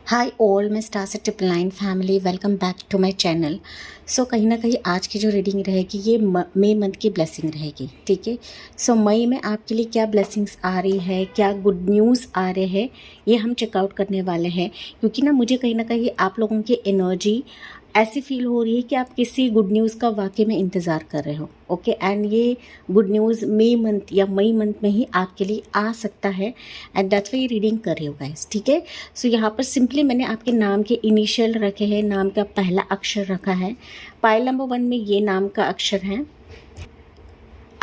हाय all, मैं star से triple nine family, welcome back to my channel. So कहीं ना कहीं आज की जो रीडिंग रहेगी ये मई मंथ की ब्लेसिंग रहेगी। ठीक है। सो मई में आपके लिए क्या ब्लेसिंग्स आ रही है, क्या गुड न्यूज़ आ रहे हैं, ये हम चेकआउट करने वाले हैं। क्योंकि ना मुझे कहीं ना कहीं आप लोगों की एनर्जी ऐसी फील हो रही है कि आप किसी गुड न्यूज़ का वाकई में इंतज़ार कर रहे हो। ओके, एंड ये गुड न्यूज़ मई मंथ में ही आपके लिए आ सकता है, एंड दैट्स वाई ये रीडिंग कर रही हो गाइस। ठीक है। सो यहाँ पर सिंपली मैंने आपके नाम के इनिशियल रखे हैं, नाम का पहला अक्षर रखा है। पाइल नंबर 1 में ये नाम का अक्षर है,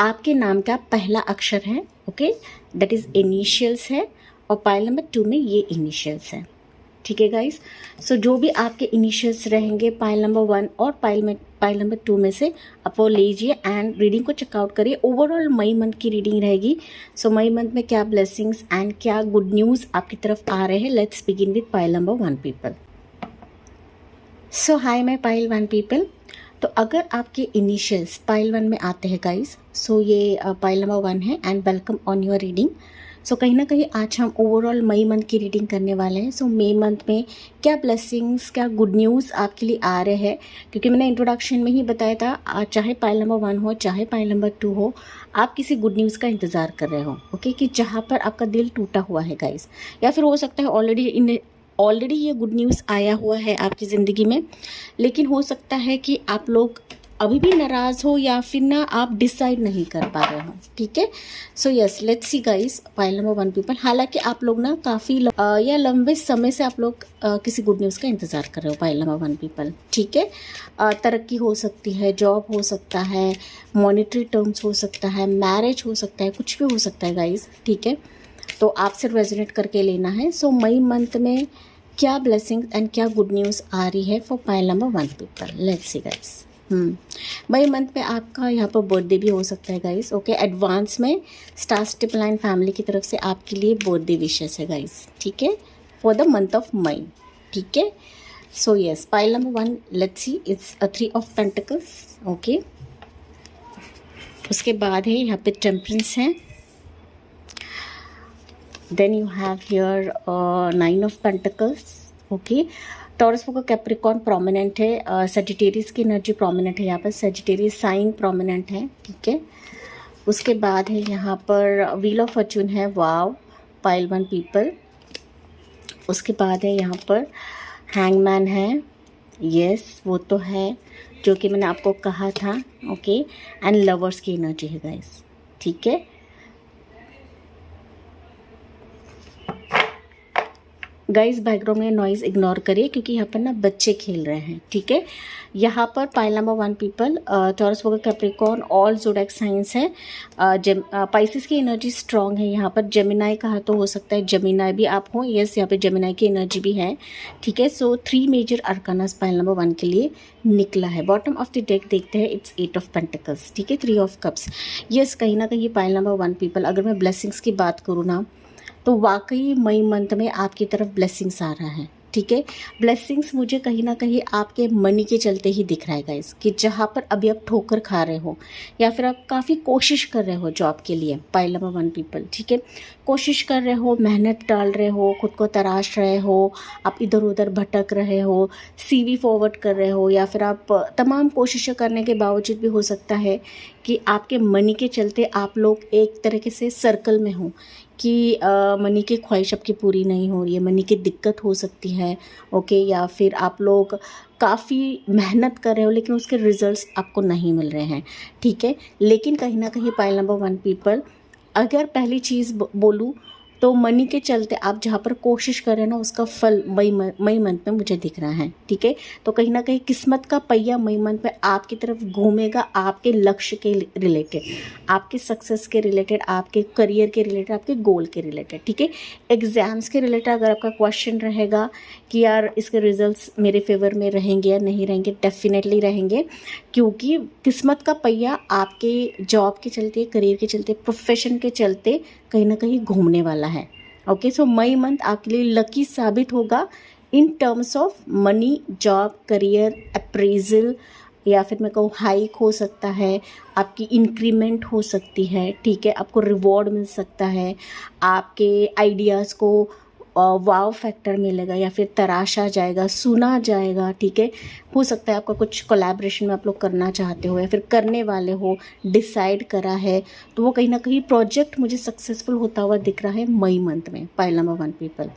आपके नाम का पहला अक्षर है। ओके, दैट इज़ इनिशियल्स है। और पाइल नंबर 2 में ये इनिशियल्स है। ठीक है गाइस। सो जो भी आपके इनिशियल्स रहेंगे पाइल नंबर 1 और पाइल नंबर 2 में से आप वो लीजिए एंड रीडिंग को चेकआउट करिए। ओवरऑल मई मंथ की रीडिंग रहेगी। सो मई मंथ में क्या ब्लेसिंग्स एंड क्या गुड न्यूज़ आपकी तरफ आ रहे हैं। Let's begin with pile number 1 people. So hi मैं पाइल 1 पीपल। तो अगर आपके इनिशियल्स पाइल 1 में आते हैं गाइस, सो ये पाइल नंबर 1 है and welcome on your reading. So कहीं ना कहीं आज हम ओवरऑल मई मंथ की रीडिंग करने वाले हैं। सो मई मंथ में क्या ब्लेसिंग्स, क्या गुड न्यूज़ आपके लिए आ रहे हैं। क्योंकि मैंने इंट्रोडक्शन में ही बताया था, चाहे पाइल नंबर 1 हो चाहे पाइल नंबर 2 हो, आप किसी गुड न्यूज़ का इंतज़ार कर रहे हो। ओके, कि जहाँ पर आपका दिल टूटा हुआ है गाइस, या फिर हो सकता है ऑलरेडी ये गुड न्यूज़ आया हुआ है आपकी ज़िंदगी में, लेकिन हो सकता है कि आप लोग अभी भी नाराज़ हो या फिर ना आप डिसाइड नहीं कर पा रहे हो। ठीक है। So yes, let's see guys pile number 1 people. हालांकि आप लोग ना काफ़ी या लंबे समय से आप लोग किसी गुड न्यूज़ का इंतज़ार कर रहे हो पाइल नंबर 1 पीपल। ठीक है। तरक्की हो सकती है, जॉब हो सकता है, मॉनेटरी टर्म्स हो सकता है, मैरिज हो सकता है, कुछ भी हो सकता है गाइस। ठीक है। तो आप सिर्फ रेजोनेट करके लेना है। सो मई मंथ में क्या ब्लेसिंग एंड क्या गुड न्यूज़ आ रही है for pile number 1 people. Let's see guys. मई मंथ में आपका यहाँ पर बर्थडे भी हो सकता है गाइस। ओके, एडवांस में स्टार ट्रिपल नाइन फैमिली की तरफ से आपके लिए बर्थडे विशेस है गाइस। ठीक है, for the month of May. ठीक है। So yes, pile number 1 let's see, it's a 3 of pentacles. Okay, उसके बाद है यहाँ पे टेम्परेंस है। Then you have here 9 of Pentacles. Okay, taurus को कैप्रिकॉन प्रोमिनेंट है, सेजिटेरियस की एनर्जी प्रोमिनेंट है यहाँ पर, सेजिटेरियस साइन प्रोमिनेंट है। ठीक है। उसके बाद है यहाँ पर व्हील ऑफ फॉर्चून है। वाव, पाइल 1 पीपल। उसके बाद है यहाँ पर हैंगमैन है। यस, वो तो है जो कि मैंने आपको कहा था। ओके, एंड लवर्स की एनर्जी है गाइस। ठीक है। गाइस बैकग्राउंड में नॉइज़ इग्नोर करिए क्योंकि यहाँ पर ना बच्चे खेल रहे हैं। ठीक है। यहाँ पर पाइल नंबर 1 पीपल, टॉरस वोगल कैप्रिकॉर्न ऑल ज़ोडिएक साइंस है। पाइसिस की एनर्जी स्ट्रांग है यहाँ पर। जेमिनाई कहा तो हो सकता है जेमिनाई भी आप हो। यस, यहाँ पे जेमिनाई की एनर्जी भी है। ठीक है। सो 3 मेजर अरकानास पाइल नंबर 1 के लिए निकला है। बॉटम ऑफ द डेक देखते हैं, इट्स 8 ऑफ पेंटिकल्स। ठीक है, 3 ऑफ कप्स। यस, कहीं ना कहीं पाइल नंबर 1 पीपल, अगर मैं ब्लेसिंग्स की बात करूँ ना, तो वाकई मई मंथ में आपकी तरफ ब्लेसिंग्स आ रहा है। ठीक है। ब्लेसिंग्स मुझे कहीं ना कहीं आपके मनी के चलते ही दिख रहा है गाइस, कि जहाँ पर अभी आप ठोकर खा रहे हो या फिर आप काफ़ी कोशिश कर रहे हो जॉब के लिए, पाइल नंबर 1 पीपल। ठीक है, कोशिश कर रहे हो, मेहनत डाल रहे हो, खुद को तराश रहे हो, आप इधर उधर भटक रहे हो, सीवी फॉरवर्ड कर रहे हो, या फिर आप तमाम कोशिशें करने के बावजूद भी हो सकता है कि आपके मनी के चलते आप लोग एक तरीके से सर्कल में हो कि मनी की ख्वाहिश आपकी पूरी नहीं हो रही है, मनी की दिक्कत हो सकती है। ओके, या फिर आप लोग काफ़ी मेहनत कर रहे हो लेकिन उसके रिजल्ट्स आपको नहीं मिल रहे हैं। ठीक है, लेकिन कहीं ना कहीं पाइल नंबर 1 पीपल, अगर पहली चीज़ बोलूँ तो मनी के चलते आप जहाँ पर कोशिश कर रहे हैं ना, उसका फल मई मंथ में मुझे दिख रहा है। ठीक है, तो कहीं ना कहीं किस्मत का पहिया मई मंथ में आपकी तरफ घूमेगा, आपके लक्ष्य के रिलेटेड, आपके सक्सेस के रिलेटेड, आपके करियर के रिलेटेड, आपके गोल के रिलेटेड। ठीक है, एग्जाम्स के रिलेटेड अगर आपका क्वेश्चन रहेगा कि यार इसके रिजल्ट्स मेरे फेवर में रहेंगे या नहीं रहेंगे, डेफिनेटली रहेंगे, क्योंकि किस्मत का पहिया आपके जॉब के चलते, करियर के चलते, प्रोफेशन के चलते कहीं ना कहीं घूमने वाला है। ओके, सो मई मंथ आपके लिए लकी साबित होगा in terms of money, job, career, appraisal, या फिर मैं कहूँ हाइक हो सकता है, आपकी इंक्रीमेंट हो सकती है। ठीक है, आपको रिवॉर्ड मिल सकता है, आपके आइडियाज़ को वाव फैक्टर मिलेगा या फिर तराशा जाएगा, सुना जाएगा, ठीक है। हो सकता है आपका कुछ कोलैबोरेशन में आप लोग करना चाहते हो या फिर करने वाले हो, डिसाइड करा है, तो वो कहीं ना कहीं प्रोजेक्ट मुझे सक्सेसफुल होता हुआ दिख रहा है मई मंथ में, पाइल नंबर 1 पीपल,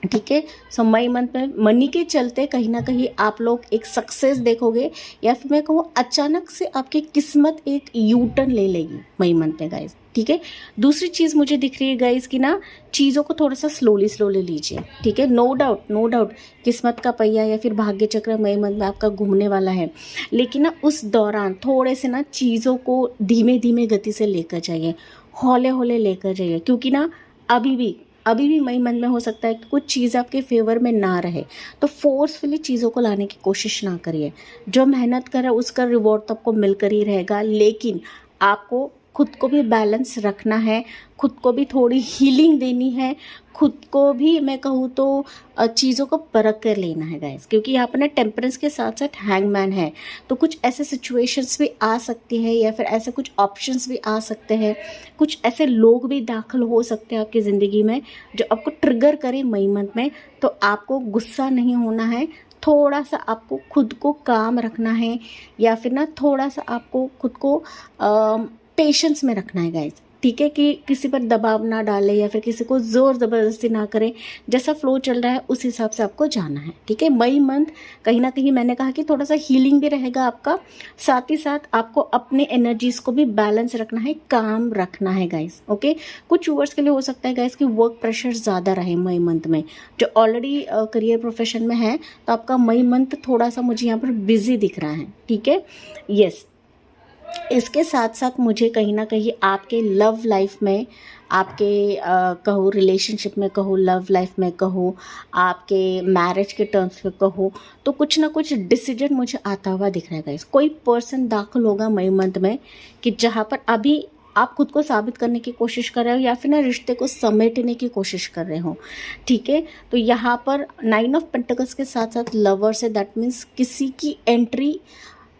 ठीक है। सो मई मंथ में मनी के चलते कहीं ना कहीं आप लोग एक सक्सेस देखोगे या फिर मैं कहूँ अचानक से आपकी किस्मत एक यू टर्न ले लेगी मई मंथ में गाइज, ठीक है। दूसरी चीज़ मुझे दिख रही है गाइज कि ना चीज़ों को थोड़ा सा स्लोली लीजिए, ठीक है। नो डाउट किस्मत का पहिया या फिर भाग्य चक्र मई मंथ में आपका घूमने वाला है, लेकिन ना उस दौरान थोड़े से ना चीज़ों को धीमे गति से लेकर जाइए, हौले लेकर जाइए, क्योंकि ना अभी भी मई मंथ में हो सकता है कि कुछ चीज़ आपके फेवर में ना रहे, तो फोर्सफुली चीज़ों को लाने की कोशिश ना करिए। जो मेहनत करे उसका रिवॉर्ड तो आपको मिलकर ही रहेगा, लेकिन आपको खुद को भी बैलेंस रखना है, खुद को भी थोड़ी हीलिंग देनी है, खुद को भी मैं कहूँ तो चीज़ों को परख कर लेना है गाइस, क्योंकि यहाँ पर ना टेम्परेंस के साथ साथ हैंगमैन है, तो कुछ ऐसे सिचुएशंस भी आ सकती है या फिर ऐसे कुछ ऑप्शंस भी आ सकते हैं, कुछ ऐसे लोग भी दाखिल हो सकते हैं आपकी ज़िंदगी में जो आपको ट्रिगर करें मई मंथ में। तो आपको गुस्सा नहीं होना है, थोड़ा सा आपको खुद को काम रखना है या फिर ना थोड़ा सा आपको खुद को पेशेंस में रखना है गाइस, ठीक है, कि किसी पर दबाव ना डाले या फिर किसी को ज़ोर ज़बरदस्ती ना करें, जैसा फ्लो चल रहा है उस हिसाब से आपको जाना है, ठीक है। मई मंथ कहीं ना कहीं मैंने कहा कि थोड़ा सा हीलिंग भी रहेगा आपका, साथ ही साथ आपको अपने एनर्जीज़ को भी बैलेंस रखना है, काम रखना है गाइस, ओके। कुछ व्यूअर्स के लिए हो सकता है गाइस कि वर्क प्रेशर ज़्यादा रहे मई मंथ में, जो ऑलरेडी करियर प्रोफेशन में है, तो आपका मई मंथ थोड़ा सा मुझे यहाँ पर बिजी दिख रहा है, ठीक है, यस। इसके साथ साथ मुझे कहीं ना कहीं आपके लव लाइफ में, आपके कहो रिलेशनशिप में कहो, लव लाइफ में कहो, आपके मैरिज के टर्म्स में कहो, तो कुछ ना कुछ डिसीजन मुझे आता हुआ दिख रहा है गाइस। कोई पर्सन दाखिल होगा मई मंथ में कि जहाँ पर अभी आप खुद को साबित करने की कोशिश कर रहे हो या फिर ना रिश्ते को समेटने की कोशिश कर रहे हो, ठीक है। तो यहाँ पर 9 ऑफ पेंटिकल्स के साथ साथ लवर्स है, दैट मीन्स किसी की एंट्री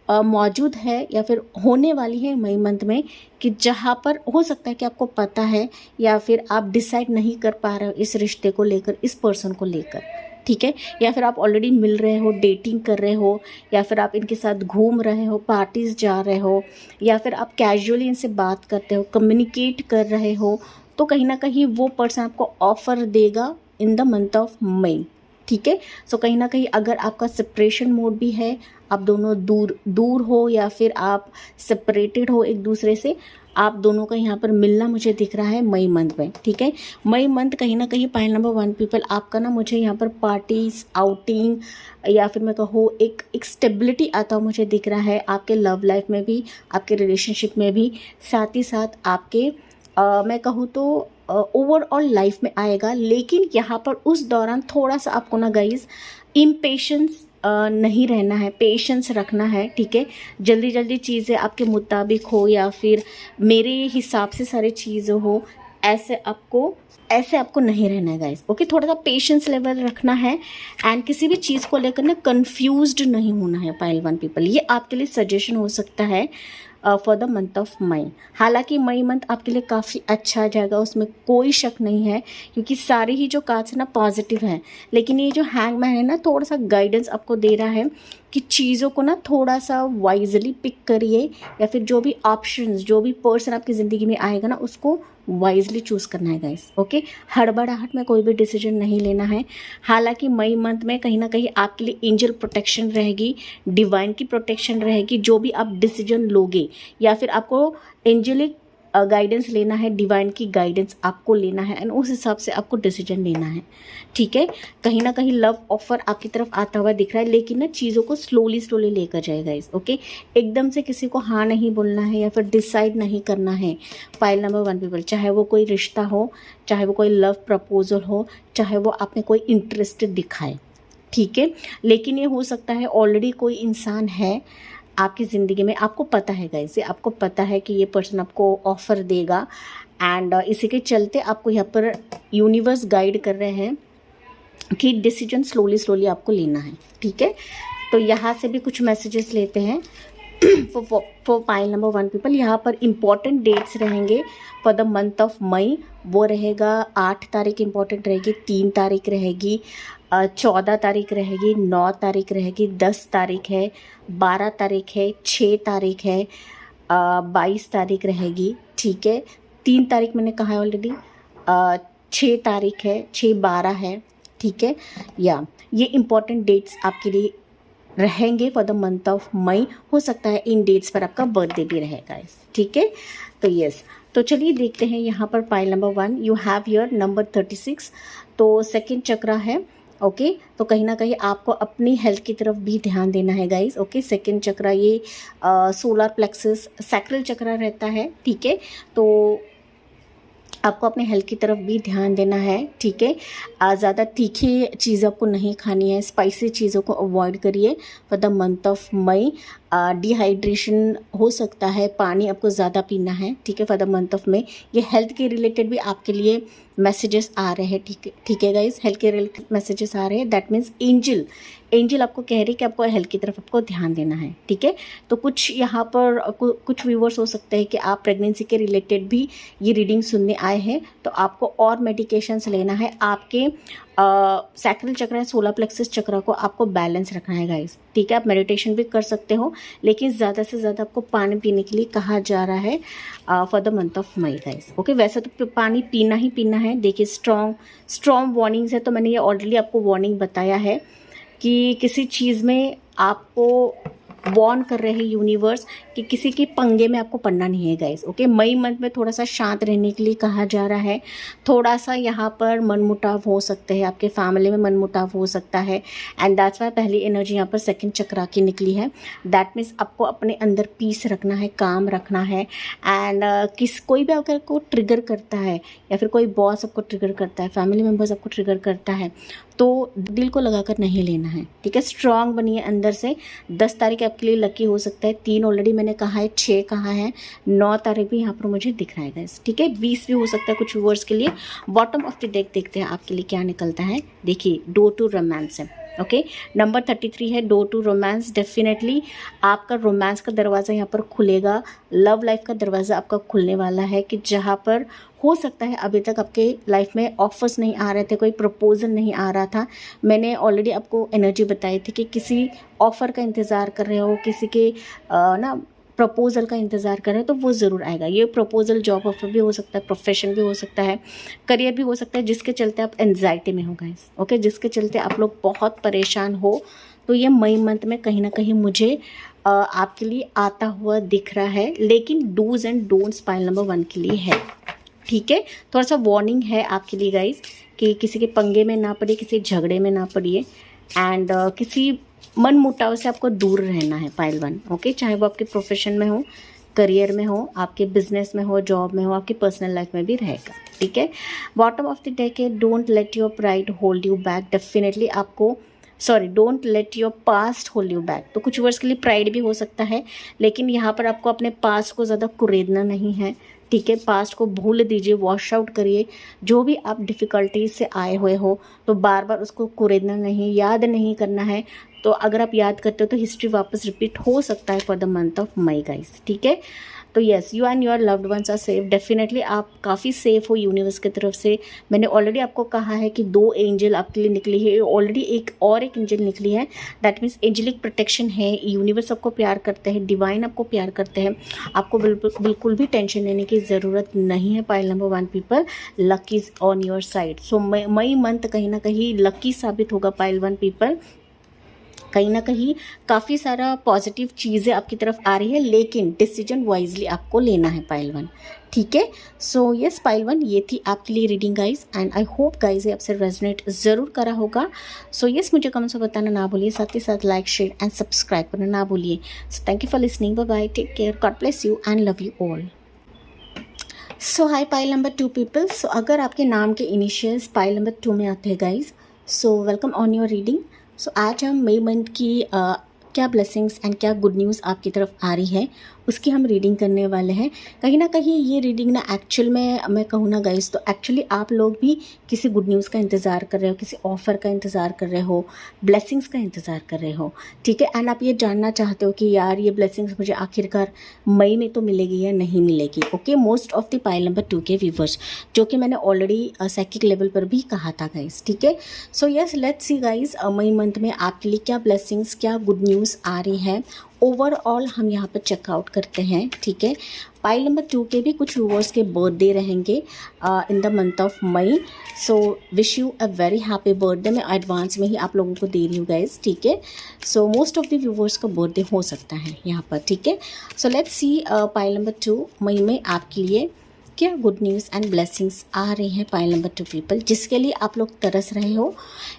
मौजूद है या फिर होने वाली है मई मंथ में, कि जहाँ पर हो सकता है कि आपको पता है या फिर आप डिसाइड नहीं कर पा रहे हो इस रिश्ते को लेकर, इस पर्सन को लेकर, ठीक है। या फिर आप ऑलरेडी मिल रहे हो, डेटिंग कर रहे हो, या फिर आप इनके साथ घूम रहे हो, पार्टीज जा रहे हो, या फिर आप कैजुअली इनसे बात करते हो, कम्युनिकेट कर रहे हो, तो कहीं ना कहीं वो पर्सन आपको ऑफर देगा in the month of May, ठीक है। सो कहीं ना कहीं अगर आपका सेपरेशन मोड भी है, आप दोनों दूर हो या फिर आप सेपरेटेड हो एक दूसरे से, आप दोनों का यहाँ पर मिलना मुझे दिख रहा है मई मंथ में, ठीक है। मई मंथ कहीं ना कहीं पाइल नंबर 1 पीपल आपका ना मुझे यहाँ पर पार्टीज, आउटिंग या फिर मैं कहूँ एक स्टेबिलिटी आता हुआ मुझे दिख रहा है, आपके लव लाइफ में भी, आपके रिलेशनशिप में भी, साथ ही साथ आपके मैं कहूँ तो ओवरऑल लाइफ में आएगा। लेकिन यहाँ पर उस दौरान थोड़ा सा आपको ना गाइज इम्पेशेंस नहीं रहना है, पेशेंस रखना है, ठीक है। जल्दी चीज़ें आपके मुताबिक हो या फिर मेरे हिसाब से सारी चीज़ें हो, ऐसे आपको नहीं रहना है गाइस, ओके। थोड़ा सा पेशेंस लेवल रखना है एंड किसी भी चीज़ को लेकर ना कंफ्यूज्ड नहीं होना है पाइल 1 पीपल। ये आपके लिए सजेशन हो सकता है for the month of May. हालांकि मई मंथ आपके लिए काफ़ी अच्छा जाएगा, उसमें कोई शक नहीं है, क्योंकि सारी ही जो कार्ड्स है ना पॉजिटिव है। लेकिन ये जो हैंगमैन है ना थोड़ा सा गाइडेंस आपको दे रहा है कि चीज़ों को ना थोड़ा सा वाइजली पिक करिए, या फिर जो भी ऑप्शंस, जो भी पर्सन आपकी ज़िंदगी में आएगा ना उसको वाइजली चूज़ करना है गाइस, ओके। हड़बड़ाहट में कोई भी डिसीजन नहीं लेना है। हालांकि मई मंथ में कहीं ना कहीं आपके लिए एंजल प्रोटेक्शन रहेगी, डिवाइन की प्रोटेक्शन रहेगी। जो भी आप डिसीजन लोगे या फिर आपको एंजलिक गाइडेंस लेना है, डिवाइन की गाइडेंस आपको लेना है एंड उस हिसाब से आपको डिसीजन लेना है, ठीक है। कहीं ना कहीं लव ऑफर आपकी तरफ आता हुआ दिख रहा है, लेकिन ना चीज़ों को स्लोली लेकर जाएगा इस, ओके। एकदम से किसी को हाँ नहीं बोलना है या फिर डिसाइड नहीं करना है पाइल नंबर 1 पीपल। चाहे वो कोई रिश्ता हो, चाहे वो कोई लव प्रपोजल हो, चाहे वो आपने कोई इंटरेस्ट दिखाए, ठीक है। लेकिन ये हो सकता है ऑलरेडी कोई इंसान है आपकी ज़िंदगी में, आपको पता है गाइस, आपको पता है कि ये पर्सन आपको ऑफ़र देगा एंड इसी के चलते आपको यहाँ पर यूनिवर्स गाइड कर रहे हैं कि डिसीजन स्लोली आपको लेना है, ठीक है। तो यहाँ से भी कुछ मैसेजेस लेते हैं। फॉर पाइल नंबर 1 पीपल, यहाँ पर इम्पॉर्टेंट डेट्स रहेंगे for the month of May. वो रहेगा 8 तारीख इम्पॉर्टेंट रहेगी, 3 तारीख रहेगी, 14 तारीख रहेगी, 9 तारीख रहेगी, 10 तारीख है, 12 तारीख है, 6 तारीख है, 22 तारीख रहेगी, ठीक है। 3 तारीख मैंने कहा है ऑलरेडी, 6 तारीख है, 6-12 है, ठीक है। या ये इम्पॉर्टेंट डेट्स आपके लिए रहेंगे for the month of May. हो सकता है इन डेट्स पर आपका बर्थडे भी रहेगा, ठीक है। तो यस, तो चलिए देखते हैं यहाँ पर pile number 1, you have your number 36, तो सेकंड चक्रा है, ओके। तो कहीं ना कहीं आपको अपनी हेल्थ की तरफ भी ध्यान देना है गाइस, ओके। सेकंड चक्रा ये सोलर प्लेक्सस सैक्रल चक्रा रहता है, ठीक है। तो आपको अपने हेल्थ की तरफ भी ध्यान देना है, ठीक है। ज़्यादा तीखी चीज़ें आपको नहीं खानी है, स्पाइसी चीज़ों को अवॉइड करिए for the month of May. Dehydration हो सकता है, पानी आपको ज़्यादा पीना है, ठीक है, for the month of May. ये हेल्थ के रिलेटेड भी आपके लिए मैसेजेस आ रहे हैं, ठीक है गाइज, हेल्थ के रिलेटेड मैसेजेस आ रहे हैं। दैट मीन्स एंजल आपको कह रही है कि आपको हेल्थ की तरफ आपको ध्यान देना है, ठीक है। तो कुछ यहाँ पर कुछ व्यूवर्स हो सकते हैं कि आप प्रेगनेंसी के रिलेटेड भी ये रीडिंग सुनने आए हैं, तो आपको और मेडिकेशंस लेना है। आपके सैक्रल चक्र है, सोलर प्लेक्सस चक्र को आपको बैलेंस रखना है गाइस, ठीक है। आप मेडिटेशन भी कर सकते हो, लेकिन ज़्यादा से ज़्यादा आपको पानी पीने के लिए कहा जा रहा है for the month of May guys, okay. वैसे तो पानी पीना ही पीना है। देखिए स्ट्रॉन्ग वार्निंग्स है, तो मैंने ये ऑलरेडी आपको वार्निंग बताया है कि किसी चीज़ में आपको वॉर्न कर रहे हैं यूनिवर्स कि किसी के पंगे में आपको पड़ना नहीं है गाइस, ओके। मई मंथ में थोड़ा सा शांत रहने के लिए कहा जा रहा है। थोड़ा सा यहाँ पर मनमुटाव हो सकते हैं, आपके फैमिली में मनमुटाव हो सकता है, एंड दैट्स वाई पहली एनर्जी यहाँ पर सेकंड चक्रा की निकली है। दैट मीन्स आपको अपने अंदर पीस रखना है, काम रखना है। एंड कोई भी अगर को ट्रिगर करता है, या फिर कोई बॉस आपको ट्रिगर करता है, फैमिली मेम्बर्स आपको ट्रिगर करता है, तो दिल को लगाकर नहीं लेना है, ठीक है। स्ट्रांग बनिए अंदर से। 10 तारीख आपके लिए लकी हो सकता है, 3 ऑलरेडी मैंने कहा है, 6 कहा है, 9 तारीख भी यहाँ पर मुझे दिख रहा है गाइस, ठीक है। 20 भी हो सकता है कुछ व्यूअर्स के लिए। बॉटम ऑफ द डेक देखते हैं आपके लिए क्या निकलता है। देखिए डोर टू रोमांस है, ओके। नंबर 33 है, डोर टू रोमांस। डेफिनेटली आपका रोमांस का दरवाज़ा यहाँ पर खुलेगा, लव लाइफ का दरवाज़ा आपका खुलने वाला है, कि जहाँ पर हो सकता है अभी तक आपके लाइफ में ऑफर्स नहीं आ रहे थे, कोई प्रपोजल नहीं आ रहा था। मैंने ऑलरेडी आपको एनर्जी बताई थी कि किसी ऑफ़र का इंतज़ार कर रहे हो, किसी के प्रपोजल का इंतज़ार कर रहे हैं, तो वो ज़रूर आएगा। ये प्रपोजल जॉब ऑफर भी हो सकता है, प्रोफेशन भी हो सकता है, करियर भी हो सकता है, जिसके चलते आप एंजाइटी में हो गाइस, ओके, जिसके चलते आप लोग बहुत परेशान हो। तो ये मई मंथ में कहीं ना कहीं मुझे आपके लिए आता हुआ दिख रहा है, लेकिन dos and don'ts pile number 1 के लिए है, ठीक है। थोड़ा सा वार्निंग है आपके लिए गाइस कि किसी के पंगे में ना पड़िए, किसी झगड़े में ना पड़िए, एंड किसी मन मुटाव से आपको दूर रहना है पाइल 1, ओके। चाहे वो आपके प्रोफेशन में हो, करियर में हो, आपके बिजनेस में हो, जॉब में हो, आपकी पर्सनल लाइफ में भी रहेगा, ठीक है। बॉटम ऑफ द डेक है, don't let your pride hold you back. Definitely आपको don't let your past hold you back. तो कुछ वर्ष के लिए प्राइड भी हो सकता है, लेकिन यहाँ पर आपको अपने पास्ट को ज़्यादा कुरेदना नहीं है, ठीक है। पास्ट को भूल दीजिए, वॉश आउट करिए। जो भी आप डिफ़िकल्टीज से आए हुए हो, तो बार बार उसको कुरेदना नहीं, याद नहीं करना है। तो अगर आप याद करते हो तो हिस्ट्री वापस रिपीट हो सकता है for the month of May guys, ठीक है। तो yes, you and your loved ones are safe. Definitely आप काफ़ी सेफ हो यूनिवर्स की तरफ से। मैंने ऑलरेडी आपको कहा है कि 2 एंजल आपके लिए निकली है, ऑलरेडी एक एंजल निकली है। दैट मीन्स एंजलिक प्रोटेक्शन है, यूनिवर्स आपको प्यार करते हैं, डिवाइन आपको प्यार करते हैं। आपको बिल्कुल भी टेंशन लेने की ज़रूरत नहीं है pile number 1 people. Luck is on your side. So May month कहीं ना कहीं लकी साबित होगा पाइल 1 पीपल। कहीं ना कहीं काफ़ी सारा पॉजिटिव चीज़ें आपकी तरफ आ रही है, लेकिन डिसीजन वाइजली आपको लेना है पाइल 1, ठीक है। सो यस पाइल 1, ये थी आपके लिए reading guys, and I hope guys ये आपसे रेजोनेट ज़रूर करा होगा। सो यस, मुझे कमेंट्स में बताना ना भूलिए, साथ ही साथ लाइक, शेयर एंड सब्सक्राइब करना ना भूलिए। So thank you for listening, bye bye, take care, God bless you and love you all. So hi pile number 2 people. So अगर आपके नाम के इनिशियल्स पाइल नंबर 2 में आते हैं guys, so welcome on your reading. So आज हम May month की क्या ब्लेसिंग्स एंड क्या गुड न्यूज़ आपकी तरफ आ रही है उसकी हम रीडिंग करने वाले हैं। कहीं ना कहीं ये रीडिंग ना एक्चुअल में मैं कहूँ ना गाइस, तो एक्चुअली आप लोग भी किसी गुड न्यूज़ का इंतज़ार कर रहे हो, किसी ऑफ़र का इंतज़ार कर रहे हो, ब्लेसिंग्स का इंतज़ार कर रहे हो, ठीक है। एंड आप ये जानना चाहते हो कि यार ये ब्लेसिंग्स मुझे आखिरकार मई में तो मिलेगी या नहीं मिलेगी। Okay, most of the pile number 2 के व्यूवर्स, जो कि मैंने ऑलरेडी साइकिक लेवल पर भी कहा था गाइस, ठीक है। So yes, let's see guys, मई मंथ में आपके लिए क्या ब्लेसिंग्स, क्या गुड न्यूज़ आ रही है ओवरऑल हम यहाँ पर चेकआउट करते हैं, ठीक है। पाइल नंबर 2 के भी कुछ व्यूअर्स के बर्थडे रहेंगे in the month of May. So wish you a very happy birthday. मैं एडवांस में ही आप लोगों को दे रही हूँ गाइज, ठीक है। So most of the viewers का बर्थडे हो सकता है यहाँ पर, ठीक है। So let's see pile number 2 मई में आपके लिए क्या गुड न्यूज़ एंड ब्लेसिंग्स आ रही हैं पाइल नंबर 2 पीपल, जिसके लिए आप लोग तरस रहे हो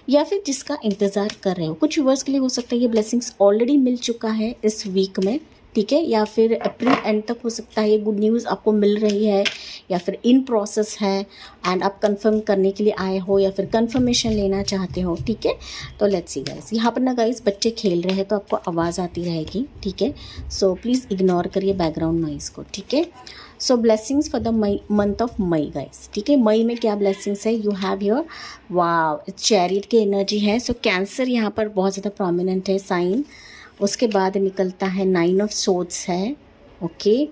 या फिर जिसका इंतज़ार कर रहे हो। कुछ व्यूअर्स के लिए हो सकता है ये ब्लेसिंग्स ऑलरेडी मिल चुका है इस वीक में, ठीक है, या फिर अप्रैल एंड तक हो सकता है ये गुड न्यूज़ आपको मिल रही है, या फिर इन प्रोसेस है एंड आप कंफर्म करने के लिए आए हो या फिर कंफर्मेशन लेना चाहते हो, ठीक है। तो लेट्स सी गाइस, यहाँ पर ना गाइस बच्चे खेल रहे हैं तो आपको आवाज़ आती रहेगी, ठीक है। सो प्लीज़ इग्नोर करिए बैकग्राउंड नॉइज़ को, ठीक है। So blessings for the month of May guys, ठीक है। मई में क्या ब्लेसिंग्स है, यू हैव योर वाव चैरियट की एनर्जी है। सो कैंसर यहाँ पर बहुत ज़्यादा प्रोमिनेंट है साइन। उसके बाद निकलता है 9 ऑफ सोर्ड्स है, ओके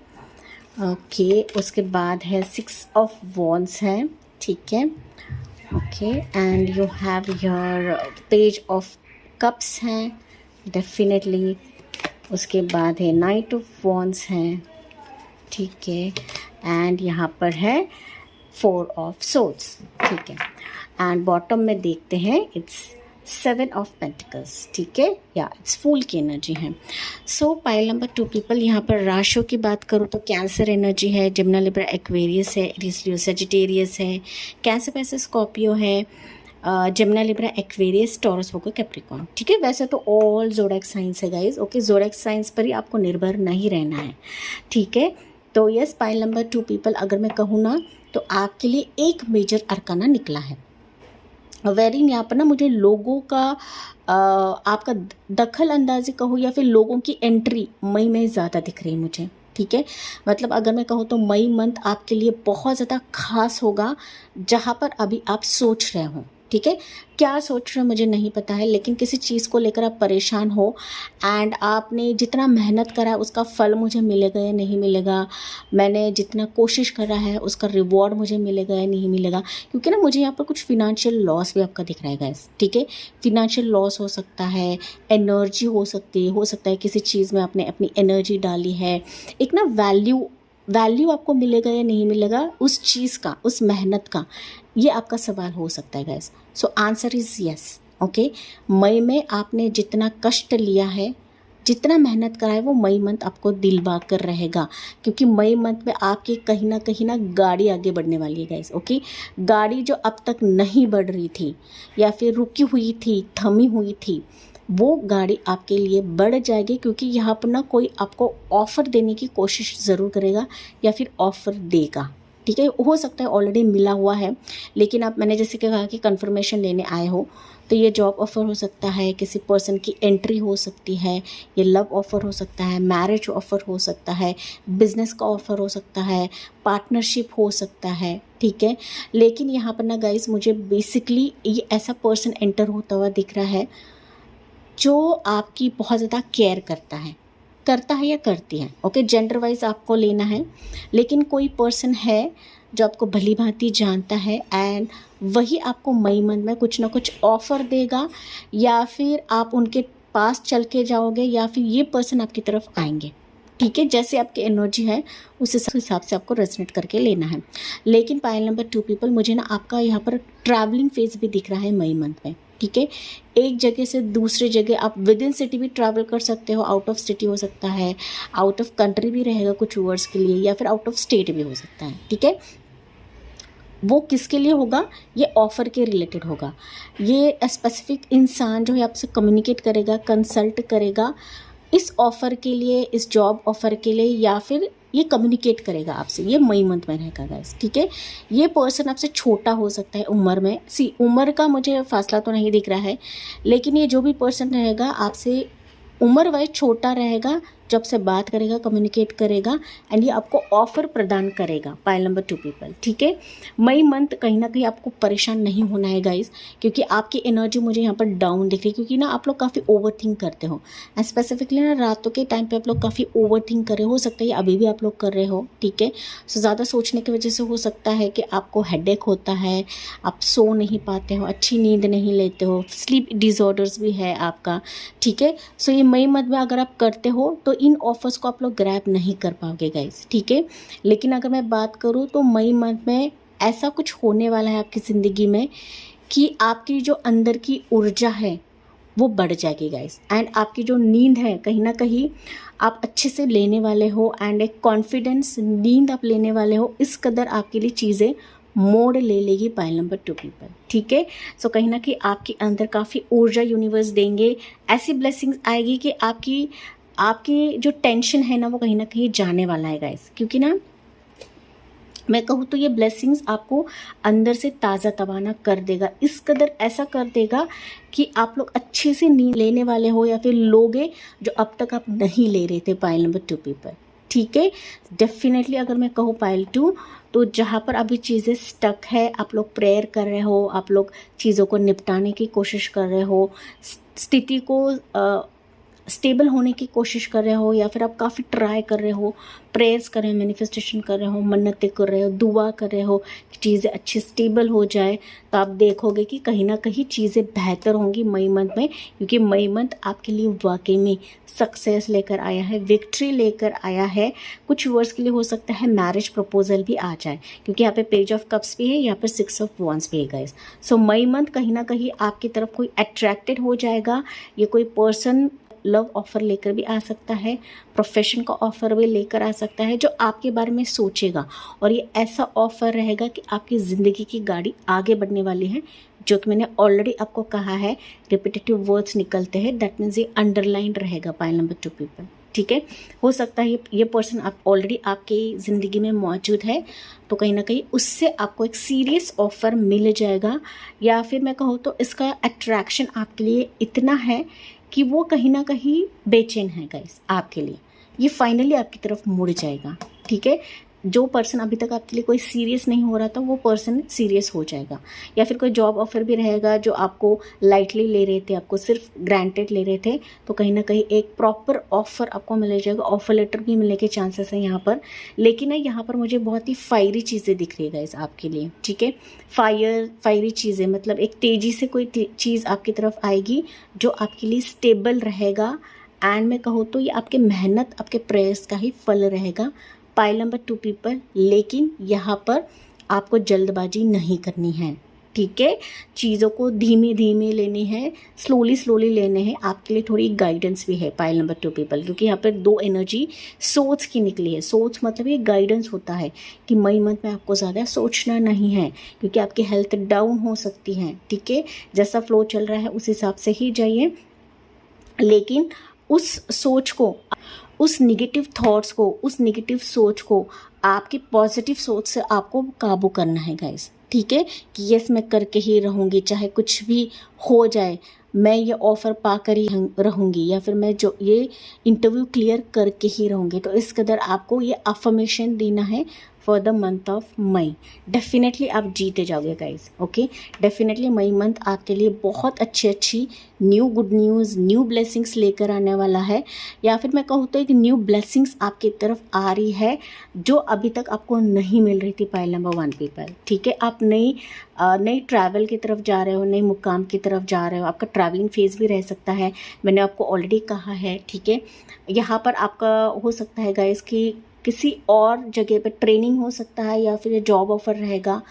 ओके। उसके बाद है 6 ऑफ वॉन्ड्स है, ठीक है, okay. And you have your page of cups हैं डेफिनेटली। उसके बाद है 9 ऑफ वॉन्ड्स हैं, ठीक है। एंड यहाँ पर है 4 ऑफ सोर्ड्स, ठीक है। एंड बॉटम में देखते हैं इट्स 7 ऑफ पेंटिकल्स, ठीक है, या इट्स फूल की एनर्जी है। सो पाइल नंबर 2 पीपल, यहाँ पर राशियों की बात करूँ तो कैंसर एनर्जी है, जिम्ना लिब्रा एक्वेरियस है, एरीज लियो सजिटेरियस है, कैंसर पैसे स्कॉर्पियो है, Gemini Libra Aquarius, Taurus Virgo Capricorn, ठीक है। वैसे तो ऑल ज़ोडिएक साइंस है गाइज, ओके। ज़ोडिएक साइंस पर ही आपको निर्भर नहीं रहना है, ठीक है। तो यस, पाइल नंबर 2 पीपल अगर मैं कहूँ ना तो आपके लिए एक मेजर अरकाना निकला है। वेरी यहाँ पर ना मुझे लोगों का आपका दखल अंदाजी कहो या फिर लोगों की एंट्री मई में ज़्यादा दिख रही है मुझे, ठीक है। मतलब अगर मैं कहूँ तो मई मंथ आपके लिए बहुत ज़्यादा खास होगा, जहाँ पर अभी आप सोच रहे हो, ठीक है। क्या सोच रहे हो मुझे नहीं पता है, लेकिन किसी चीज़ को लेकर आप परेशान हो एंड आपने जितना मेहनत करा उसका फल मुझे मिलेगा या नहीं मिलेगा, मैंने जितना कोशिश करा है उसका रिवॉर्ड मुझे मिलेगा या नहीं मिलेगा। क्योंकि ना मुझे यहाँ पर कुछ फिनेंशियल लॉस भी आपका दिख रहा है गाइस, ठीक है। फिनेंशियल लॉस हो सकता है, एनर्जी हो सकता है किसी चीज़ में आपने अपनी एनर्जी डाली है, एक ना वैल्यू आपको मिलेगा या नहीं मिलेगा उस चीज़ का, उस मेहनत का, ये आपका सवाल हो सकता है guys. So answer is yes, okay. May में आपने जितना कष्ट लिया है, जितना मेहनत करा है, वो मई मंथ आपको दिलवा कर रहेगा। क्योंकि मई मंथ में आपकी कहीं ना गाड़ी आगे बढ़ने वाली है गाइस, ओके। गाड़ी जो अब तक नहीं बढ़ रही थी या फिर रुकी हुई थी, थमी हुई थी, वो गाड़ी आपके लिए बढ़ जाएगी। क्योंकि यहाँ पर ना कोई आपको ऑफ़र देने की कोशिश ज़रूर करेगा या फिर ऑफ़र देगा, ठीक है। हो सकता है ऑलरेडी मिला हुआ है, लेकिन आप, मैंने जैसे कहा कि कंफर्मेशन लेने आए हो, तो ये जॉब ऑफ़र हो सकता है, किसी पर्सन की एंट्री हो सकती है, ये लव ऑफ़र हो सकता है, मैरिज ऑफ़र हो सकता है, बिजनेस का ऑफ़र हो सकता है, पार्टनरशिप हो सकता है, ठीक है। लेकिन यहाँ पर ना गाइस मुझे बेसिकली ये ऐसा पर्सन एंटर होता हुआ दिख रहा है जो आपकी बहुत ज़्यादा केयर करता है या करती है, ओके। जेंडर वाइज आपको लेना है, लेकिन कोई पर्सन है जो आपको भली भांति जानता है एंड वही आपको मई मंथ में कुछ ना कुछ ऑफ़र देगा, या फिर आप उनके पास चल के जाओगे या फिर ये पर्सन आपकी तरफ आएंगे, ठीक है। जैसे आपकी एनर्जी है उस हिसाब से आपको रेजोनेट करके लेना है। लेकिन पाइल नंबर 2 पीपल, मुझे ना आपका यहाँ पर ट्रैवलिंग फेज भी दिख रहा है मई मंथ में, ठीक है। एक जगह से दूसरे जगह आप विद इन सिटी भी ट्रैवल कर सकते हो, आउट ऑफ सिटी हो सकता है, आउट ऑफ कंट्री भी रहेगा कुछ वर्ड्स के लिए, या फिर आउट ऑफ स्टेट भी हो सकता है, ठीक है। वो किसके लिए होगा, ये ऑफ़र के रिलेटेड होगा। ये स्पेसिफिक इंसान जो है आपसे कम्युनिकेट करेगा, कंसल्ट करेगा इस ऑफ़र के लिए, इस जॉब ऑफ़र के लिए, या फिर ये कम्युनिकेट करेगा आपसे। ये मई मंथ में रहेगा गाइस, ठीक है। ये पर्सन आपसे छोटा हो सकता है उम्र में, उम्र का मुझे फासला तो नहीं दिख रहा है, लेकिन ये जो भी पर्सन रहेगा आपसे उम्र वाइज छोटा रहेगा, जो आपसे बात करेगा, कम्युनिकेट करेगा एंड ये आपको ऑफर प्रदान करेगा। पाइल नंबर 2 पीपल, ठीक है। मई मंथ कहीं ना कहीं आपको परेशान नहीं होना है गाइस, क्योंकि आपकी एनर्जी मुझे यहाँ पर डाउन दिख रही है, क्योंकि ना आप लोग काफ़ी ओवर थिंक करते हो। एंड स्पेसिफिकली ना रातों के टाइम पे आप लोग काफ़ी ओवर थिंक कर रहे हो सकता है अभी भी आप लोग कर रहे हो, ठीक है। सो ज़्यादा सोचने की वजह से हो सकता है कि आपको हेडेक होता है, आप सो नहीं पाते हो, अच्छी नींद नहीं लेते हो, स्लीप डिसऑर्डर्स भी है आपका, ठीक है। सो ये मई मंथ में अगर आप करते हो तो इन ऑफर्स को आप लोग ग्रैब नहीं कर पाओगे गाइस, ठीक है। लेकिन अगर मैं बात करूँ तो मई मंथ में ऐसा कुछ होने वाला है आपकी ज़िंदगी में कि आपकी जो अंदर की ऊर्जा है वो बढ़ जाएगी गाइस, एंड आपकी जो नींद है कहीं ना कहीं आप अच्छे से लेने वाले हो, एंड एक कॉन्फिडेंस नींद आप लेने वाले हो, इस कदर आपके लिए चीज़ें मोड़ ले लेगी पाइल नंबर 2 पीपल, ठीक है। सो कहीं ना कहीं आपके अंदर काफ़ी ऊर्जा यूनिवर्स देंगे, ऐसी ब्लेसिंग्स आएगी कि आपकी जो टेंशन है ना वो कहीं ना कहीं जाने वाला है गाइस, क्योंकि ना मैं कहूँ तो ये ब्लेसिंग्स आपको अंदर से ताज़ा तवाना कर देगा, इस कदर ऐसा कर देगा कि आप लोग अच्छे से नींद लेने वाले हो या फिर लोगे जो अब तक आप नहीं ले रहे थे पाइल नंबर 2 पीपल, ठीक है। डेफिनेटली अगर मैं कहूँ पाइल 2, तो जहाँ पर अभी चीज़ें स्टक है, आप लोग प्रेयर कर रहे हो, आप लोग चीज़ों को निपटाने की कोशिश कर रहे हो, स्थिति को स्टेबल होने की कोशिश कर रहे हो, या फिर आप काफ़ी ट्राई कर रहे हो, प्रेयर्स कर रहे हो, मैनिफेस्टेशन कर रहे हो, मन्नतें कर रहे हो, दुआ कर रहे हो कि चीज़ें अच्छी स्टेबल हो जाए, तो आप देखोगे कि कहीं ना कहीं चीज़ें बेहतर होंगी मई मंथ में, क्योंकि मई मंथ आपके लिए वाकई में सक्सेस लेकर आया है, विक्ट्री लेकर आया है। कुछ वर्ड्स के लिए हो सकता है मैरिज प्रपोजल भी आ जाए, क्योंकि यहाँ पे पेज ऑफ कप्स भी है, यहाँ पर 6 ऑफ वॉन्ड्स भी है गाइस। सो मई मंथ कहीं ना कहीं आपकी तरफ कोई अट्रैक्टेड हो जाएगा, ये कोई पर्सन लव ऑफ़र लेकर भी आ सकता है, प्रोफेशन का ऑफ़र भी लेकर आ सकता है जो आपके बारे में सोचेगा, और ये ऐसा ऑफ़र रहेगा कि आपकी ज़िंदगी की गाड़ी आगे बढ़ने वाली है, जो कि मैंने ऑलरेडी आपको कहा है। रिपीटेटिव वर्ड्स निकलते हैं, दैट मीन्स ये अंडरलाइन रहेगा पाइल नंबर 2 पीपल, ठीक है। हो सकता है ये पर्सन आप ऑलरेडी आपकी ज़िंदगी में मौजूद है, तो कहीं ना कहीं उससे आपको एक सीरियस ऑफ़र मिल जाएगा, या फिर मैं कहूँ तो इसका अट्रैक्शन आपके लिए इतना है कि वो कहीं ना कहीं बेचैन है गाइस आपके लिए, ये फाइनली आपकी तरफ मुड़ जाएगा, ठीक है। जो पर्सन अभी तक आपके लिए कोई सीरियस नहीं हो रहा था वो पर्सन सीरियस हो जाएगा, या फिर कोई जॉब ऑफर भी रहेगा जो आपको लाइटली ले रहे थे, आपको सिर्फ ग्रांटेड ले रहे थे, तो कहीं ना कहीं एक प्रॉपर ऑफर आपको मिल जाएगा, ऑफर लेटर भी मिलने के चांसेस हैं यहाँ पर। लेकिन ना यहाँ पर मुझे बहुत ही फायरी चीज़ें दिख रही है गाइस आपके लिए, ठीक है। फायरी चीज़ें मतलब एक तेज़ी से कोई चीज़ आपकी तरफ आएगी जो आपके लिए स्टेबल रहेगा, एंड मैं कहूँ तो ये आपके मेहनत, आपके प्रयास का ही फल रहेगा पाइल नंबर 2 पीपल। लेकिन यहाँ पर आपको जल्दबाजी नहीं करनी है, ठीक है। चीज़ों को धीमे धीमे लेनी है, स्लोली लेने हैं। आपके लिए थोड़ी गाइडेंस भी है पाइल नंबर 2 पीपल, क्योंकि यहाँ पर 2 एनर्जी सोच की निकली है। सोच मतलब ये गाइडेंस होता है कि मई मंथ में आपको ज़्यादा सोचना नहीं है, क्योंकि आपकी हेल्थ डाउन हो सकती है, ठीक है। जैसा फ्लो चल रहा है उस हिसाब से ही जाइए, लेकिन उस सोच को, उस निगेटिव थॉट्स को, उस निगेटिव सोच को आपकी पॉजिटिव सोच से आपको काबू करना है गाइस, ठीक है। कि यस मैं करके ही रहूँगी, चाहे कुछ भी हो जाए, मैं ये ऑफ़र पाकर ही रहूँगी, या फिर मैं जो ये इंटरव्यू क्लियर करके ही रहूँगी। तो इस कदर आपको ये अफर्मेशन देना है for the month of May. Definitely आप जीते जाओगे guys, okay. Definitely May month आपके लिए बहुत अच्छी new good news, new blessings लेकर आने वाला है, या फिर मैं कहूँ तो एक न्यू ब्लेसिंग्स आपकी तरफ आ रही है जो अभी तक आपको नहीं मिल रही थी पाइल नंबर 1 पीपल, ठीक है। आप नई ट्रैवल की तरफ जा रहे हो, नई मुकाम की तरफ जा रहे हो, आपका ट्रैवलिंग फेज़ भी रह सकता है, मैंने आपको ऑलरेडी कहा है, ठीक है। यहाँ पर आपका हो सकता है गाइज कि किसी और जगह पे ट्रेनिंग हो सकता है, या फिर जॉब ऑफ़र रहेगा,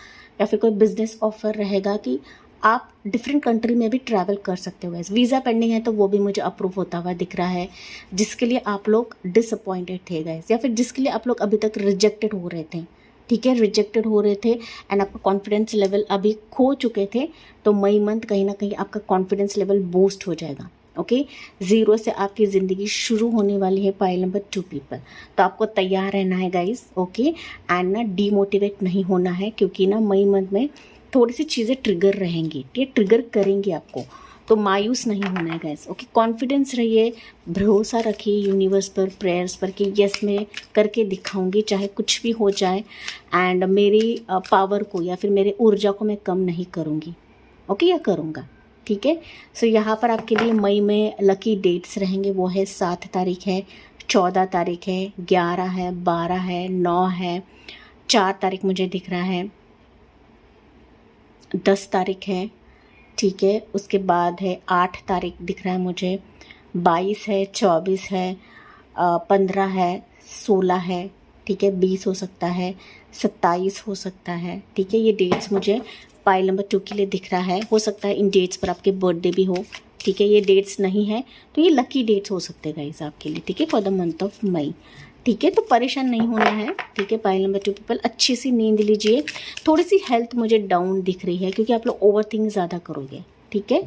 या फिर कोई बिजनेस ऑफ़र रहेगा कि आप डिफरेंट कंट्री में भी ट्रैवल कर सकते हो गाइस। वीज़ा पेंडिंग है तो वो भी मुझे अप्रूव होता हुआ दिख रहा है, जिसके लिए आप लोग डिसअपॉइंटेड थे गाइस, या फिर जिसके लिए आप लोग अभी तक रिजेक्टेड हो रहे थे, ठीक है। रिजेक्टेड हो रहे थे एंड आपका कॉन्फिडेंस लेवल अभी खो चुके थे, तो मई मंथ कहीं ना कहीं आपका कॉन्फिडेंस लेवल बूस्ट हो जाएगा, ओके। 0 से आपकी ज़िंदगी शुरू होने वाली है पाइल नंबर 2 पीपल, तो आपको तैयार रहना है गाइस, ओके। एंड ना डीमोटिवेट नहीं होना है, क्योंकि ना मई मंथ में थोड़ी सी चीज़ें ट्रिगर रहेंगी, ये ट्रिगर करेंगी आपको, तो मायूस नहीं होना है गाइस। ओके, कॉन्फिडेंस रहिए, भरोसा रखिए यूनिवर्स पर, प्रेयर्स पर कि यस मैं करके दिखाऊंगी चाहे कुछ भी हो जाए, एंड मेरी पावर को या फिर मेरे ऊर्जा को मैं कम नहीं करूँगी। ओके, या करूँगा, ठीक है। सो यहाँ पर आपके लिए मई में लकी डेट्स रहेंगे, वो है 7 तारीख है, 14 तारीख है, 11 है, 12 है, 9 है, 4 तारीख मुझे दिख रहा है, 10 तारीख है, ठीक है। उसके बाद है 8 तारीख दिख रहा है मुझे, 22 है, 24 है, 15 है, 16 है, ठीक है, 20 हो सकता है, 27 हो सकता है, ठीक है। ये डेट्स मुझे पाइल नंबर 2 के लिए दिख रहा है। हो सकता है इन डेट्स पर आपके बर्थडे भी हो, ठीक है। ये डेट्स नहीं है तो ये लकी डेट्स हो सकते हैं गाइस आपके लिए, ठीक है, for the month of May, ठीक है। तो परेशान नहीं होना है, ठीक है। पाइल नंबर 2 पीपल, अच्छी सी नींद लीजिए। थोड़ी सी हेल्थ मुझे डाउन दिख रही है क्योंकि आप लोग ओवर थिंक ज़्यादा करोगे, ठीक है।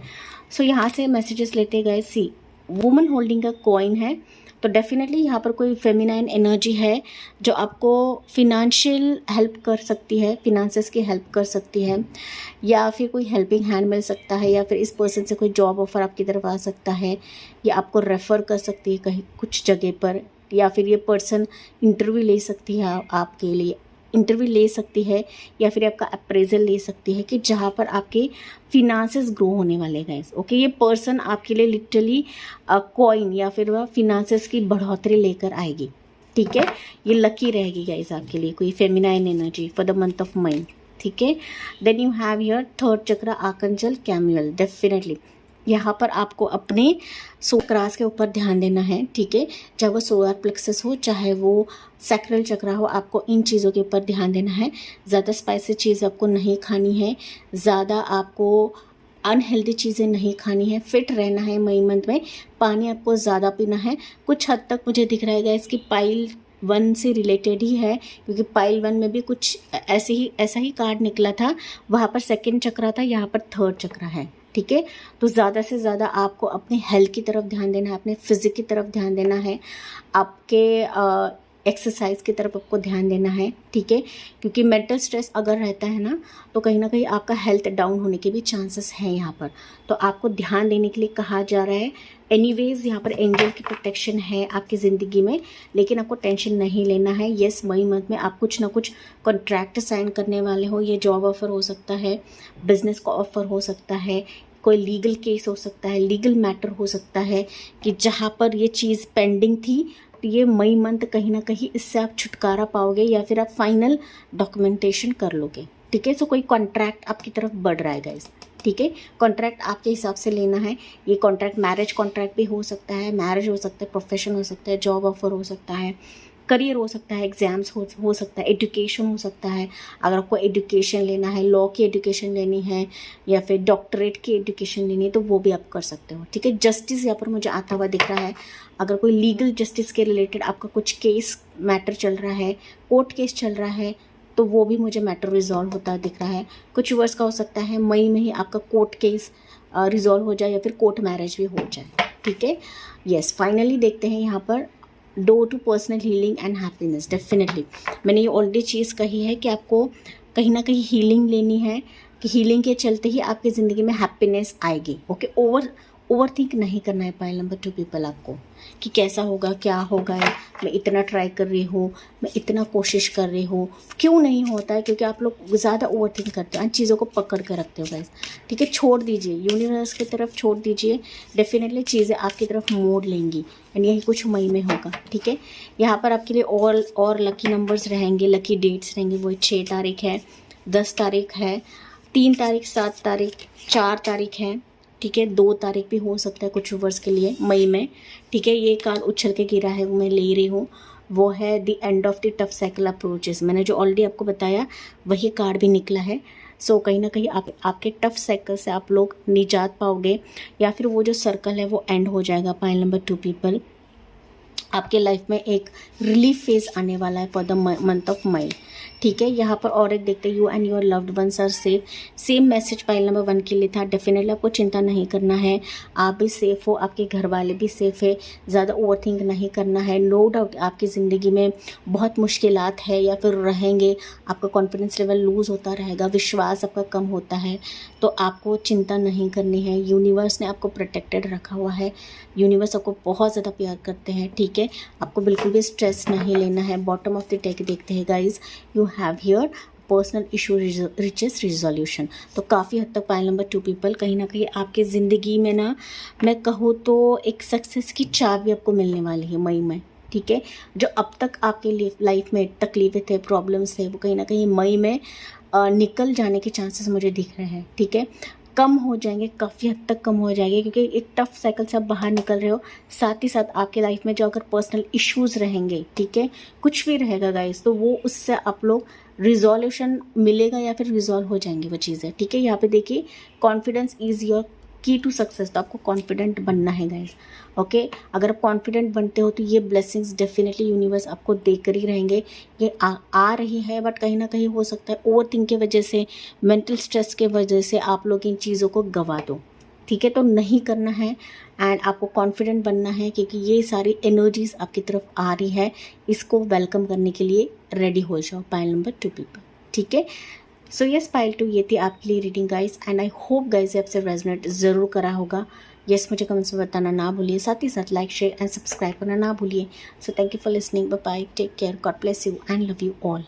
सो यहाँ से मैसेजेस लेते गए। सी वुमन होल्डिंग का कॉइन है, तो डेफिनेटली यहाँ पर कोई फेमिनाइन एनर्जी है जो आपको फिनेंशियल हेल्प कर सकती है, फिनांसेस की हेल्प कर सकती है, या फिर कोई हेल्पिंग हैंड मिल सकता है, या फिर इस पर्सन से कोई जॉब ऑफर आपकी तरफ आ सकता है, या आपको रेफ़र कर सकती है कहीं कुछ जगह पर, या फिर ये पर्सन इंटरव्यू ले सकती है आपके लिए, इंटरव्यू ले सकती है, या फिर आपका अप्रेजल ले सकती है कि जहाँ पर आपके फिनांसेस ग्रो होने वाले गाइस। ओके, ये पर्सन आपके लिए लिटरली कॉइन या फिर वह फिनांसेस की बढ़ोतरी लेकर आएगी, ठीक है। ये लकी रहेगी गाइस आपके लिए, कोई feminine energy for the month of May, ठीक है। Then you have your 3rd चक्र आर्कैंजल कैमुअल। डेफिनेटली यहाँ पर आपको अपने चक्रास के ऊपर ध्यान देना है, ठीक है। चाहे वो सोलर प्लेक्सस हो, चाहे वो सैक्रल चक्र हो, आपको इन चीज़ों के ऊपर ध्यान देना है। ज़्यादा स्पाइसी चीज़ आपको नहीं खानी है, ज़्यादा आपको अनहेल्दी चीज़ें नहीं खानी है, फिट रहना है मई मंथ में। पानी आपको ज़्यादा पीना है। कुछ हद तक मुझे दिख रहा है इसकी पाइल 1 से रिलेटेड ही है, क्योंकि पाइल 1 में भी कुछ ऐसा ही कार्ड निकला था, वहाँ पर 2nd चक्र था, यहाँ पर 3rd चक्र है, ठीक है। तो ज़्यादा से ज़्यादा आपको अपने हेल्थ की तरफ ध्यान देना है, अपने फिजिक की तरफ ध्यान देना है, आपके एक्सरसाइज की तरफ आपको ध्यान देना है, ठीक है। क्योंकि मेंटल स्ट्रेस अगर रहता है ना, तो कहीं ना कहीं आपका हेल्थ डाउन होने के भी चांसेस हैं यहाँ पर, तो आपको ध्यान देने के लिए कहा जा रहा है। एनीवेज यहाँ पर एंजल की प्रोटेक्शन है आपकी ज़िंदगी में, लेकिन आपको टेंशन नहीं लेना है। यस, मई मंथ में आप कुछ ना कुछ कॉन्ट्रैक्ट साइन करने वाले हो। ये जॉब ऑफर हो सकता है, बिजनेस का ऑफर हो सकता है, कोई लीगल केस हो सकता है, लीगल मैटर हो सकता है कि जहाँ पर ये चीज़ पेंडिंग थी, ये मई मंथ कहीं ना कहीं इससे आप छुटकारा पाओगे, या फिर आप फाइनल डॉक्यूमेंटेशन कर लोगे, ठीक है। सो कोई कॉन्ट्रैक्ट आपकी तरफ बढ़ रहा है गाइस, ठीक है। कॉन्ट्रैक्ट आपके हिसाब से लेना है। ये कॉन्ट्रैक्ट मैरिज कॉन्ट्रैक्ट भी हो सकता है, मैरिज हो सकता है, प्रोफेशन हो सकता है, जॉब ऑफर हो सकता है, करियर हो सकता है, एग्ज़ाम्स हो सकता है, एजुकेशन हो सकता है। अगर आपको एजुकेशन लेना है, लॉ की एजुकेशन लेनी है, या फिर डॉक्टरेट की एजुकेशन लेनी है, तो वो भी आप कर सकते हो, ठीक है। जस्टिस यहाँ पर मुझे आता हुआ दिख रहा है। अगर कोई लीगल जस्टिस के रिलेटेड आपका कुछ केस मैटर चल रहा है, कोर्ट केस चल रहा है, तो वो भी मुझे मैटर रिजॉल्व होता दिख रहा है। कुछ वर्ष का हो सकता है मई में ही आपका कोर्ट केस रिजॉल्व हो जाए, या फिर कोर्ट मैरिज भी हो जाए, ठीक है। यस, फाइनली देखते हैं यहाँ पर door to personal healing and happiness. Definitely मैंने ये ऑलरेडी चीज़ कही है कि आपको कहीं ना कहीं हीलिंग लेनी है, कि हीलिंग के चलते ही आपकी ज़िंदगी में हैप्पीनेस आएगी। ओके, ओवर थिंक नहीं करना है पाइल नंबर 2 पीपल आपको, कि कैसा होगा, क्या होगा, मैं इतना ट्राई कर रही हूँ, मैं इतना कोशिश कर रही हूँ, क्यों नहीं होता है? क्योंकि आप लोग ज़्यादा ओवर थिंक करते हो, इन चीज़ों को पकड़ कर रखते हो गाइस, ठीक है। छोड़ दीजिए, यूनिवर्स की तरफ छोड़ दीजिए, डेफिनेटली चीज़ें आपकी तरफ मोड़ लेंगी, एंड यही कुछ मई में होगा, ठीक है। यहाँ पर आपके लिए और लकी नंबर्स रहेंगे, लकी डेट्स रहेंगे। वो 6 तारीख है, 10 तारीख है, 3 तारीख, 7 तारीख, 4 तारीख है, ठीक है। 2 तारीख भी हो सकता है कुछ वर्ष के लिए मई में, ठीक है। ये कार्ड उछल के गिरा है, वो मैं ले रही हूँ, वो है the end of the tough cycle approaches. मैंने जो ऑलरेडी आपको बताया वही कार्ड भी निकला है। सो कहीं ना कहीं आपके टफ साइकिल से आप लोग निजात पाओगे, या फिर वो जो सर्कल है वो एंड हो जाएगा। पाइल नंबर 2 पीपल, आपके लाइफ में एक रिलीफ फेज आने वाला है for the month of May, ठीक है। यहाँ पर और एक देखते, you and your loved ones are safe. Same message pile number 1 के लिए था। डेफिनेटली आपको चिंता नहीं करना है, आप भी सेफ़ हो, आपके घर वाले भी सेफ़ है, ज़्यादा ओवरथिंक नहीं करना है। नो डाउट आपकी ज़िंदगी में बहुत मुश्किलात है या फिर रहेंगे, आपका कॉन्फिडेंस लेवल लूज़ होता रहेगा, विश्वास आपका कम होता है, तो आपको चिंता नहीं करनी है। यूनिवर्स ने आपको प्रोटेक्टेड रखा हुआ है, यूनिवर्स आपको बहुत ज़्यादा प्यार करते हैं, ठीक है। आपको बिल्कुल भी स्ट्रेस नहीं लेना है। बॉटम ऑफ द डेक देखते हैं guys, you have here personal issue riches resolution. तो काफ़ी हद तक पाइल नंबर 2 पीपल कहीं ना कहीं आपकी ज़िंदगी में ना, मैं कहूँ तो एक सक्सेस की चाबी आपको मिलने वाली है मई में, ठीक है। जो अब तक आपके लिए लाइफ में तकलीफ़ें थे, प्रॉब्लम्स थे, वो कहीं ना कहीं मई में निकल जाने के चांसेस मुझे दिख रहे हैं, ठीक है। कम हो जाएंगे, काफ़ी हद तक कम हो जाएंगे, क्योंकि एक टफ साइकिल से आप बाहर निकल रहे हो। साथ ही साथ आपके लाइफ में जो अगर पर्सनल इश्यूज़ रहेंगे, ठीक है, कुछ भी रहेगा गाइस, तो वो उससे आप लोग रिजोल्यूशन मिलेगा या फिर रिजॉल्व हो जाएंगी वो चीज़ें, ठीक है। यहाँ पे देखिए, कॉन्फिडेंस इज योर की टू सक्सेस। तो आपको कॉन्फिडेंट बनना है गाइस, ओके। अगर आप कॉन्फिडेंट बनते हो तो ये ब्लेसिंग्स डेफिनेटली यूनिवर्स आपको देकर ही रहेंगे। ये आ रही है, बट कहीं ना कहीं हो सकता है ओवर थिंक की वजह से, मेंटल स्ट्रेस के वजह से आप लोग इन चीज़ों को गवा दो, ठीक है। तो नहीं करना है, एंड आपको कॉन्फिडेंट बनना है, क्योंकि ये सारी एनर्जीज आपकी तरफ आ रही है। इसको वेलकम करने के लिए रेडी हो जाओ पाइल नंबर 2 पीपल, ठीक है। सो यस पाइल 2 ये थी आपके लिए reading guys, and I hope guys आपसे रेजोनेट ज़रूर करा होगा। यस मुझे कमेंट्स में बताना ना भूलिए, साथ ही साथ लाइक शेयर एंड सब्सक्राइब करना ना भूलिए। So thank you for listening, bye bye, take care, God bless you and love you all.